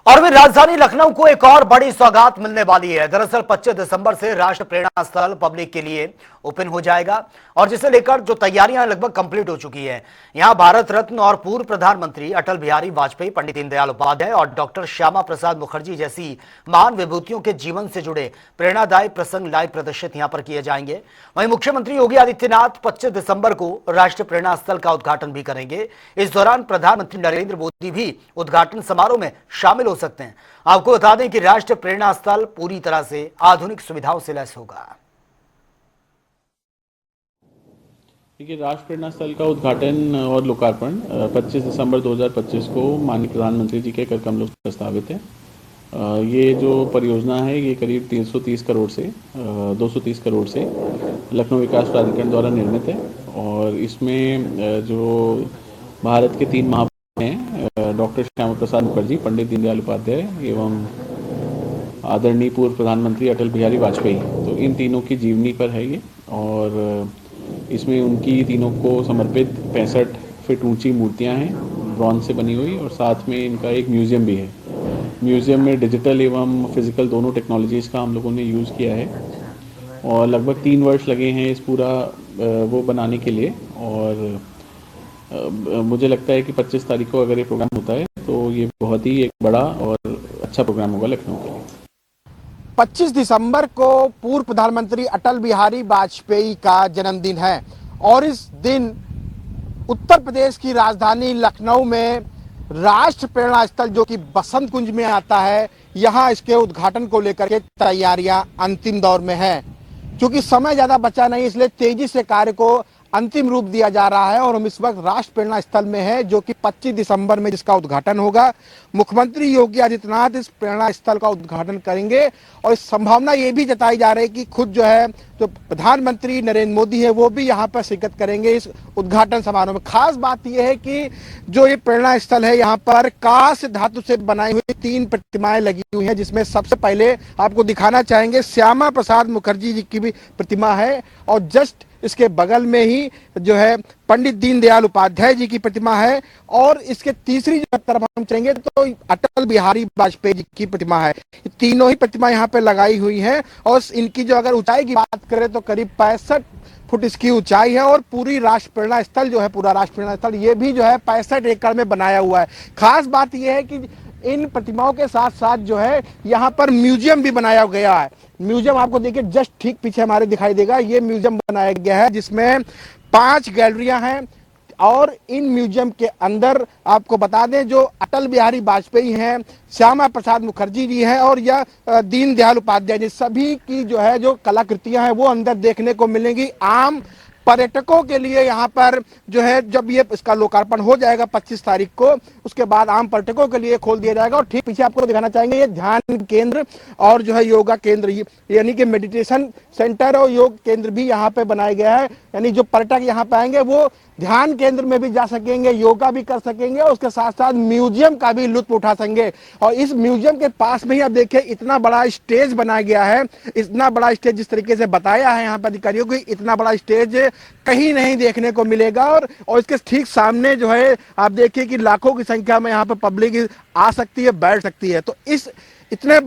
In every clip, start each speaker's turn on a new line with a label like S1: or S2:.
S1: और वे राजधानी लखनऊ को एक और बड़ी सौगात मिलने वाली है। दरअसल 25 दिसंबर से राष्ट्र प्रेरणा स्थल पब्लिक के लिए ओपन हो जाएगा और जिसे लेकर जो तैयारियां लगभग कंप्लीट हो चुकी हैं। यहां भारत रत्न और पूर्व प्रधानमंत्री अटल बिहारी वाजपेयी, पंडित दीनदयाल उपाध्याय और डॉक्टर श्यामा प्रसाद मुखर्जी जैसी महान विभूतियों के जीवन से जुड़े प्रेरणादायी प्रसंग लाइव प्रदर्शित यहां पर किए जाएंगे। वहीं मुख्यमंत्री योगी आदित्यनाथ 25 दिसंबर को राष्ट्र प्रेरणा स्थल का उद्घाटन भी करेंगे। इस दौरान प्रधानमंत्री नरेंद्र मोदी भी उद्घाटन समारोह में शामिल हो सकते हैं। आपको बता दें कि राष्ट्र प्रेरणा स्थल पूरी तरह से आधुनिक सुविधाओं से लैस होगा।
S2: देखिए, राष्ट्र प्रेरणा स्थल का उद्घाटन और लोकार्पण 25 दिसंबर 2025 को माननीय प्रधानमंत्री जी के कर कमलों से प्रस्तावित है। ये जो परियोजना है ये करीब 330 करोड़ से 230 करोड़ से लखनऊ विकास प्राधिकरण द्वारा निर्मित है और इसमें जो भारत के 3 महापुरुष हैं, डॉक्टर श्यामा प्रसाद मुखर्जी, पंडित दीनदयाल उपाध्याय एवं आदरणीय पूर्व प्रधानमंत्री अटल बिहारी वाजपेयी, तो इन तीनों की जीवनी पर है ये। और इसमें उनकी तीनों को समर्पित 65 फीट ऊंची मूर्तियां हैं ब्रॉन्ज से बनी हुई, और साथ में इनका एक म्यूज़ियम भी है। म्यूज़ियम में डिजिटल एवं फिजिकल दोनों टेक्नोलॉजीज़ का हम लोगों ने यूज़ किया है और लगभग 3 वर्ष लगे हैं इस पूरा वो बनाने के लिए। और मुझे लगता है कि 25 तारीख को अगर ये प्रोग्राम होता है तो ये बहुत ही एक बड़ा और अच्छा प्रोग्राम होगा लखनऊ के लिए।
S3: 25 दिसंबर को पूर्व प्रधानमंत्री अटल बिहारी वाजपेयी का जन्मदिन है और इस दिन उत्तर प्रदेश की राजधानी लखनऊ में राष्ट्र प्रेरणा स्थल जो कि बसंत कुंज में आता है, यहां इसके उद्घाटन को लेकर के तैयारियां अंतिम दौर में है। क्योंकि समय ज्यादा बचा नहीं, इसलिए तेजी से कार्य को अंतिम रूप दिया जा रहा है और हम इस वक्त राष्ट्र प्रेरणा स्थल में है जो कि 25 दिसंबर में जिसका उद्घाटन होगा। मुख्यमंत्री योगी आदित्यनाथ इस प्रेरणा स्थल का उद्घाटन करेंगे और इस संभावना ये भी जताई जा रही है कि खुद जो प्रधानमंत्री नरेंद्र मोदी है वो भी यहाँ पर शिरकत करेंगे इस उद्घाटन समारोह में। खास बात यह है कि जो ये प्रेरणा स्थल है यहाँ पर कांस्य धातु से बनाई हुई 3 प्रतिमाएं लगी हुई हैं, जिसमें सबसे पहले आपको दिखाना चाहेंगे श्यामा प्रसाद मुखर्जी जी की भी प्रतिमा है और जस्ट इसके बगल में ही जो है पंडित दीनदयाल उपाध्याय जी की प्रतिमा है और इसके तीसरी तरफ हम चलेंगे तो अटल बिहारी वाजपेयी जी की प्रतिमा है। तीनों ही प्रतिमा यहाँ पे लगाई हुई हैं और इनकी जो अगर ऊंचाई की बात करें तो करीब 65 फुट इसकी ऊंचाई है और पूरी राष्ट्र प्रेरणा स्थल जो है, पूरा राष्ट्र प्रेरणा स्थल ये भी जो है 65 एकड़ में बनाया हुआ है। खास बात यह है कि इन प्रतिमाओं के साथ साथ जो है यहाँ पर म्यूजियम भी बनाया गया है। म्यूजियम आपको देखिए जस्ट ठीक पीछे हमारे दिखाई देगा, ये म्यूजियम बनाया गया है जिसमें 5 गैलरियां हैं और इन म्यूजियम के अंदर आपको बता दें जो अटल बिहारी वाजपेयी हैं, श्यामा प्रसाद मुखर्जी जी हैं और यह दीनदयाल उपाध्याय जी, सभी की जो है जो कलाकृतियां हैं वो अंदर देखने को मिलेंगी। आम पर्यटकों के लिए यहाँ पर जो है जब ये इसका लोकार्पण हो जाएगा 25 तारीख को, उसके बाद आम पर्यटकों के लिए खोल दिया जाएगा। और ठीक पीछे आपको दिखाना चाहेंगे ये ध्यान केंद्र और जो है योगा केंद्र, यानी कि मेडिटेशन सेंटर और योग केंद्र भी यहाँ पे बनाया गया है। यानी जो पर्यटक यहाँ पे आएंगे वो ध्यान केंद्र में भी जा सकेंगे, योगा भी कर सकेंगे और उसके साथ साथ म्यूजियम का भी लुत्फ उठा सकेंगे। और इस म्यूजियम के पास में ही आप देखिए इतना बड़ा स्टेज बनाया गया है, इतना बड़ा स्टेज जिस तरीके से बताया है यहाँ पर अधिकारियों को, इतना बड़ा स्टेज कहीं नहीं देखने को मिलेगा। और इसके ठीक सामने जो है आप देखिए कि लाखों की संख्या में यहाँ पर पब्लिक आ सकती है, बैठ सकती है। तो इस इतने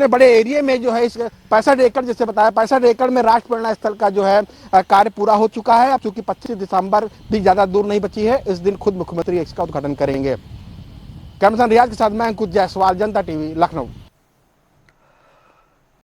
S3: बड़े एरिया में जो है इस 65 एकड़ जैसे बताया 65 एकड़ में राष्ट्र प्रेरणा स्थल का जो है कार्य पूरा हो चुका है। अब चूंकि 25 दिसंबर भी ज्यादा दूर नहीं बची है, इस दिन खुद मुख्यमंत्री इसका उद्घाटन करेंगे। कैमरामैन रियाज के साथ मैं अंकुश जायसवाल, जनता टीवी, लखनऊ।